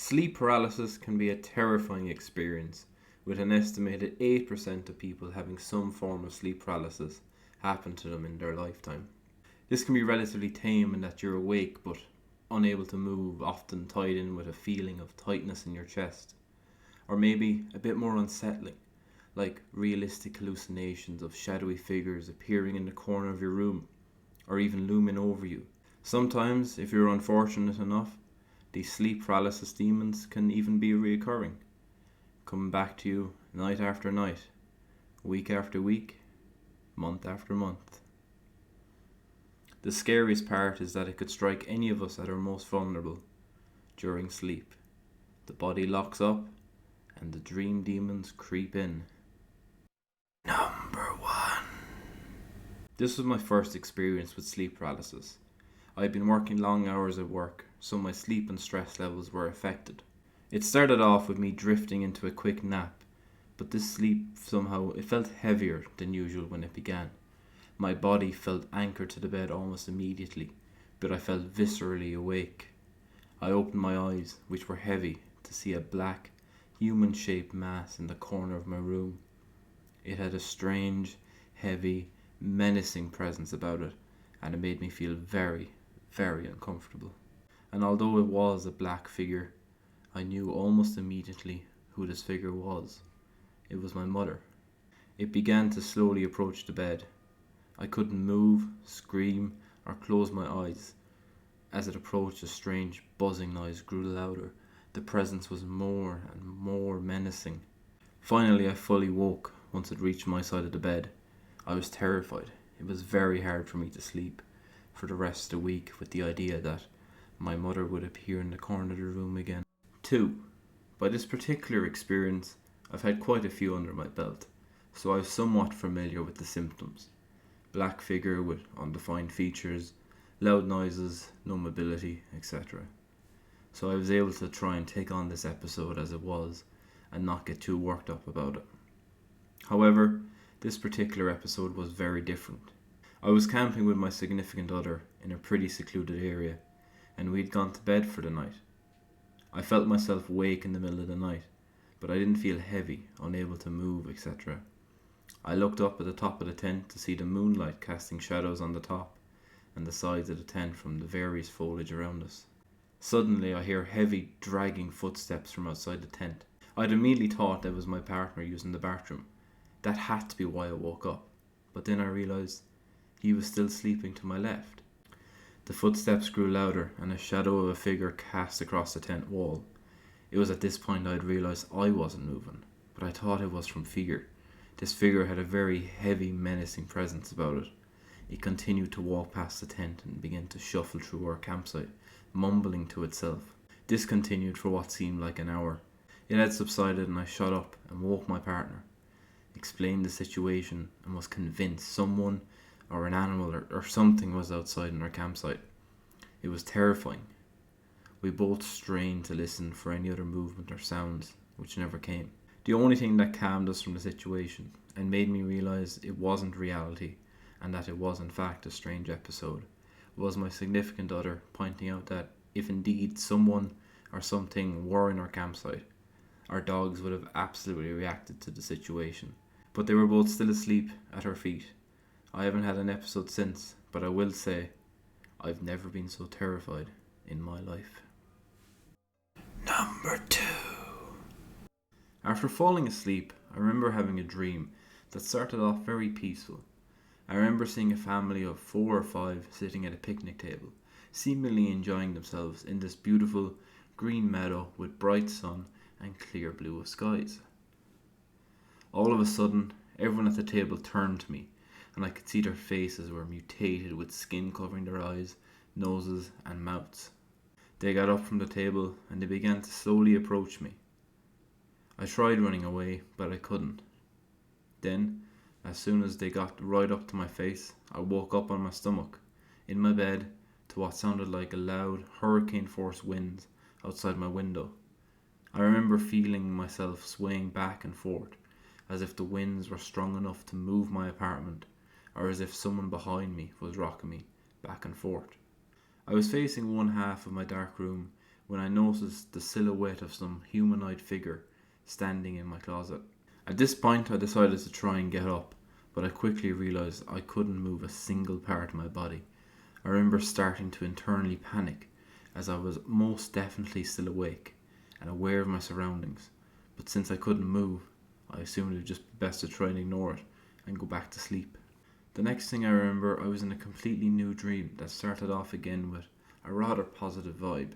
Sleep paralysis can be a terrifying experience, with an estimated 8% of people having some form of sleep paralysis happen to them in their lifetime. This can be relatively tame in that you're awake but unable to move, often tied in with a feeling of tightness in your chest. Or maybe a bit more unsettling, like realistic hallucinations of shadowy figures appearing in the corner of your room, or even looming over you. Sometimes, if you're unfortunate enough, these sleep paralysis demons can even be reoccurring, coming back to you night after night, week after week, month after month. The scariest part is that it could strike any of us at our most vulnerable during sleep. The body locks up and the dream demons creep in. Number 1. This was my first experience with sleep paralysis. I had been working long hours at work, so my sleep and stress levels were affected. It started off with me drifting into a quick nap, but this sleep somehow it felt heavier than usual when it began. My body felt anchored to the bed almost immediately, but I felt viscerally awake. I opened my eyes, which were heavy, to see a black, human-shaped mass in the corner of my room. It had a strange, heavy, menacing presence about it, and it made me feel very, very uncomfortable. And although it was a black figure, I knew almost immediately who this figure was. It was my mother. It began to slowly approach the bed. I couldn't move, scream, or close my eyes. As it approached, a strange buzzing noise grew louder. The presence was more and more menacing. Finally, I fully woke once it reached my side of the bed. I was terrified. It was very hard for me to sleep for the rest of the week with the idea that my mother would appear in the corner of the room again. 2. By this particular experience, I've had quite a few under my belt, so I was somewhat familiar with the symptoms. Black figure with undefined features, loud noises, no mobility, etc. So I was able to try and take on this episode as it was and not get too worked up about it. However, this particular episode was very different. I was camping with my significant other in a pretty secluded area, and we'd gone to bed for the night. I felt myself wake in the middle of the night, but I didn't feel heavy, unable to move, etc. I looked up at the top of the tent to see the moonlight casting shadows on the top and the sides of the tent from the various foliage around us. Suddenly I hear heavy, dragging footsteps from outside the tent. I'd immediately thought that was my partner using the bathroom. That had to be why I woke up, but then I realised he was still sleeping to my left. The footsteps grew louder and a shadow of a figure cast across the tent wall. It was at this point I'd realised I wasn't moving, but I thought it was from fear. This figure had a very heavy, menacing presence about it. It continued to walk past the tent and began to shuffle through our campsite, mumbling to itself. This continued for what seemed like an hour. It had subsided and I shot up and woke my partner, explained the situation and was convinced someone or an animal or something was outside in our campsite. It was terrifying. We both strained to listen for any other movement or sounds, which never came. The only thing that calmed us from the situation and made me realise it wasn't reality and that it was in fact a strange episode was my significant other pointing out that if indeed someone or something were in our campsite, our dogs would have absolutely reacted to the situation. But they were both still asleep at our feet. I haven't had an episode since, but I will say I've never been so terrified in my life. Number 2. After falling asleep, I remember having a dream that started off very peaceful. I remember seeing a family of 4 or 5 sitting at a picnic table, seemingly enjoying themselves in this beautiful green meadow with bright sun and clear blue skies. All of a sudden, everyone at the table turned to me, and I could see their faces were mutated with skin covering their eyes, noses and mouths. They got up from the table and they began to slowly approach me. I tried running away, but I couldn't. Then, as soon as they got right up to my face, I woke up on my stomach, in my bed, to what sounded like a loud, hurricane-force wind outside my window. I remember feeling myself swaying back and forth, as if the winds were strong enough to move my apartment, or as if someone behind me was rocking me back and forth. I was facing one half of my dark room when I noticed the silhouette of some humanoid figure standing in my closet. At this point, I decided to try and get up, but I quickly realised I couldn't move a single part of my body. I remember starting to internally panic, as I was most definitely still awake and aware of my surroundings, but since I couldn't move, I assumed it would just be best to try and ignore it and go back to sleep. The next thing I remember, I was in a completely new dream that started off again with a rather positive vibe.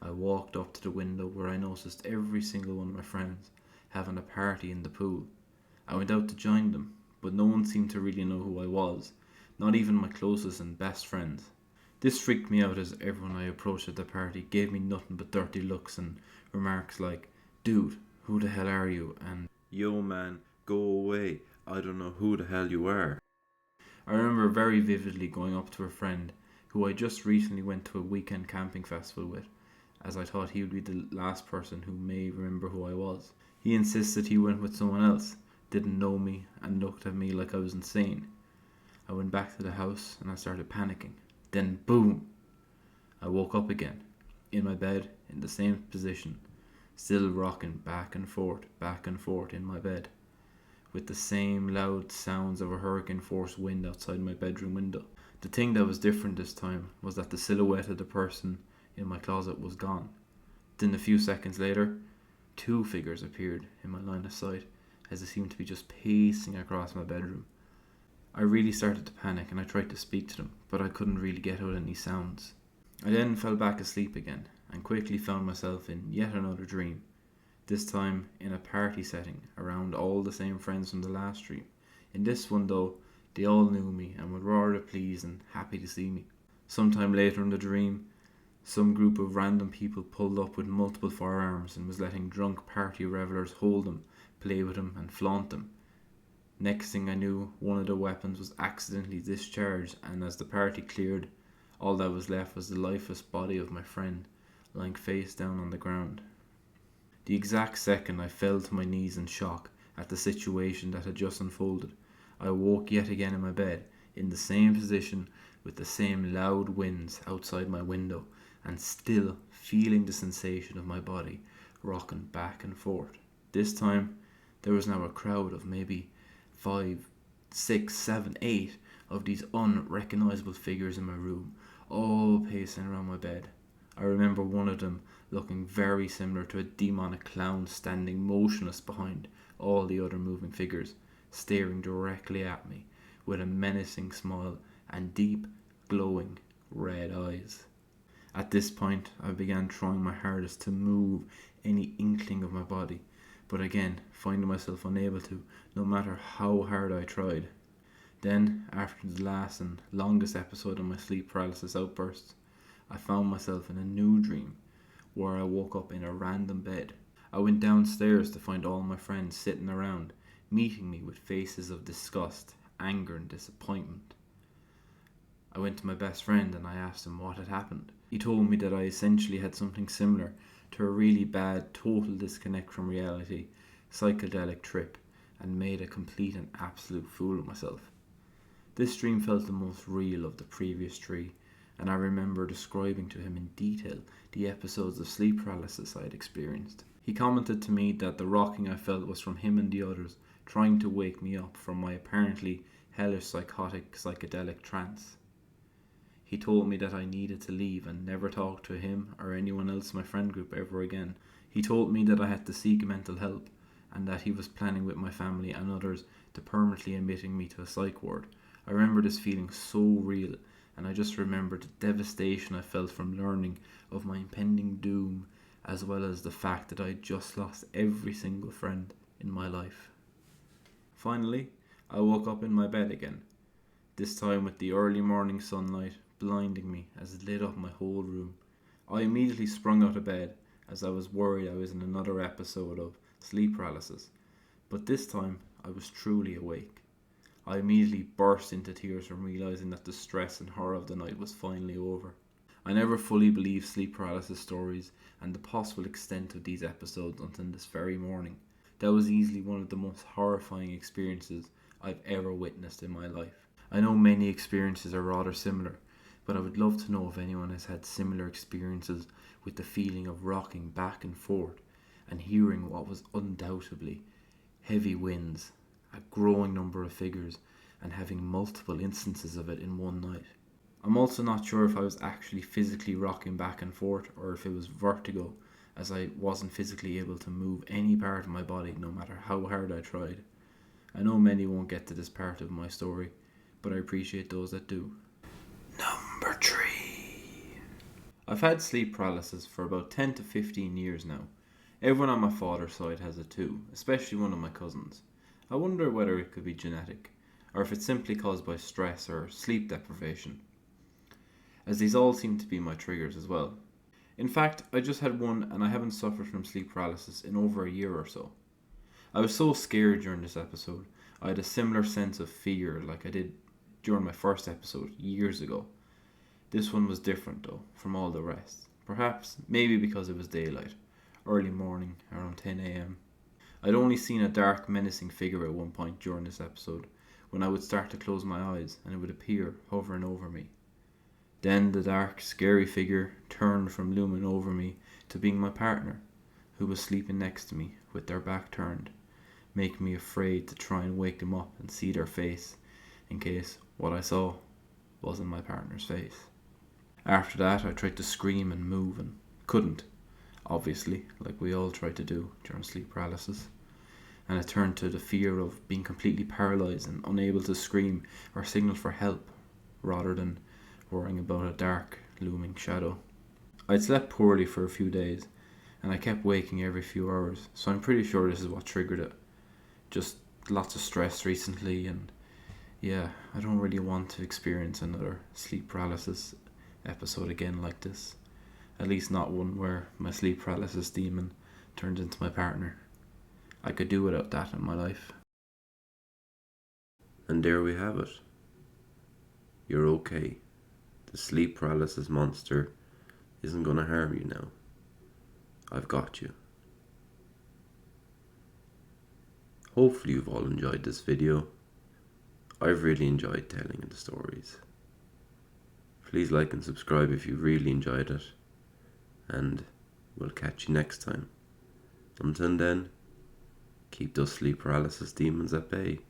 I walked up to the window where I noticed every single one of my friends having a party in the pool. I went out to join them, but no one seemed to really know who I was, not even my closest and best friends. This freaked me out as everyone I approached at the party gave me nothing but dirty looks and remarks like, "Dude, who the hell are you?" and "Yo man, go away, I don't know who the hell you are." I remember very vividly going up to a friend who I just recently went to a weekend camping festival with, as I thought he would be the last person who may remember who I was. He insisted he went with someone else, didn't know me, and looked at me like I was insane. I went back to the house and I started panicking. Then boom! I woke up again, in my bed, in the same position, still rocking back and forth in my bed, with the same loud sounds of a hurricane force wind outside my bedroom window. The thing that was different this time was that the silhouette of the person in my closet was gone. Then a few seconds later, two figures appeared in my line of sight as they seemed to be just pacing across my bedroom. I really started to panic and I tried to speak to them, but I couldn't really get out any sounds. I then fell back asleep again and quickly found myself in yet another dream, this time in a party setting around all the same friends from the last dream. In this one though, they all knew me and were rather pleased and happy to see me. Sometime later in the dream, some group of random people pulled up with multiple firearms and was letting drunk party revelers hold them, play with them and flaunt them. Next thing I knew, one of the weapons was accidentally discharged, and as the party cleared, all that was left was the lifeless body of my friend, lying face down on the ground. The exact second I fell to my knees in shock at the situation that had just unfolded, I awoke yet again in my bed, in the same position, with the same loud winds outside my window, and still feeling the sensation of my body rocking back and forth. This time, there was now a crowd of maybe 5, 6, 7, 8 of these unrecognizable figures in my room, all pacing around my bed. I remember one of them looking very similar to a demonic clown standing motionless behind all the other moving figures, staring directly at me with a menacing smile and deep, glowing red eyes. At this point, I began trying my hardest to move any inkling of my body, but again, finding myself unable to, no matter how hard I tried. Then, after the last and longest episode of my sleep paralysis outbursts, I found myself in a new dream, where I woke up in a random bed. I went downstairs to find all my friends sitting around, meeting me with faces of disgust, anger and disappointment. I went to my best friend and I asked him what had happened. He told me that I essentially had something similar to a really bad total disconnect from reality, psychedelic trip, and made a complete and absolute fool of myself. This dream felt the most real of the previous three, and I remember describing to him in detail the episodes of sleep paralysis I had experienced. He commented to me that the rocking I felt was from him and the others trying to wake me up from my apparently hellish psychotic psychedelic trance. He told me that I needed to leave and never talk to him or anyone else in my friend group ever again. He told me that I had to seek mental help and that he was planning with my family and others to permanently admitting me to a psych ward. I remember this feeling so real, and I just remember the devastation I felt from learning of my impending doom, as well as the fact that I had just lost every single friend in my life. Finally, I woke up in my bed again, this time with the early morning sunlight blinding me as it lit up my whole room. I immediately sprung out of bed as I was worried I was in another episode of sleep paralysis, but this time I was truly awake. I immediately burst into tears from realising that the stress and horror of the night was finally over. I never fully believed sleep paralysis stories and the possible extent of these episodes until this very morning. That was easily one of the most horrifying experiences I've ever witnessed in my life. I know many experiences are rather similar, but I would love to know if anyone has had similar experiences with the feeling of rocking back and forth and hearing what was undoubtedly heavy winds, a growing number of figures, and having multiple instances of it in one night. I'm also not sure if I was actually physically rocking back and forth or if it was vertigo, as I wasn't physically able to move any part of my body no matter how hard I tried. I know many won't get to this part of my story, but I appreciate those that do. Number 3. I've had sleep paralysis for about 10 to 15 years now. Everyone on my father's side has it too, especially one of my cousins. I wonder whether it could be genetic, or if it's simply caused by stress or sleep deprivation, as these all seem to be my triggers as well. In fact, I just had one and I haven't suffered from sleep paralysis in over a year or so. I was so scared during this episode. I had a similar sense of fear like I did during my first episode years ago. This one was different though from all the rest. Perhaps, maybe because it was daylight, early morning, around 10 a.m. I'd only seen a dark, menacing figure at one point during this episode, when I would start to close my eyes and it would appear hovering over me. Then the dark, scary figure turned from looming over me to being my partner, who was sleeping next to me with their back turned, making me afraid to try and wake them up and see their face, in case what I saw wasn't my partner's face. After that, I tried to scream and move and couldn't, obviously, like we all try to do during sleep paralysis. And it turned to the fear of being completely paralysed and unable to scream or signal for help, rather than worrying about a dark, looming shadow. I'd slept poorly for a few days, and I kept waking every few hours, so I'm pretty sure this is what triggered it. Just lots of stress recently, and yeah, I don't really want to experience another sleep paralysis episode again like this. At least not one where my sleep paralysis demon turns into my partner. I could do without that in my life. And there we have it. You're okay. The sleep paralysis monster isn't going to harm you now. I've got you. Hopefully you've all enjoyed this video. I've really enjoyed telling the stories. Please like and subscribe if you really enjoyed it. And we'll catch you next time. Until then, keep those sleep paralysis demons at bay.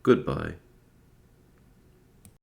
Goodbye.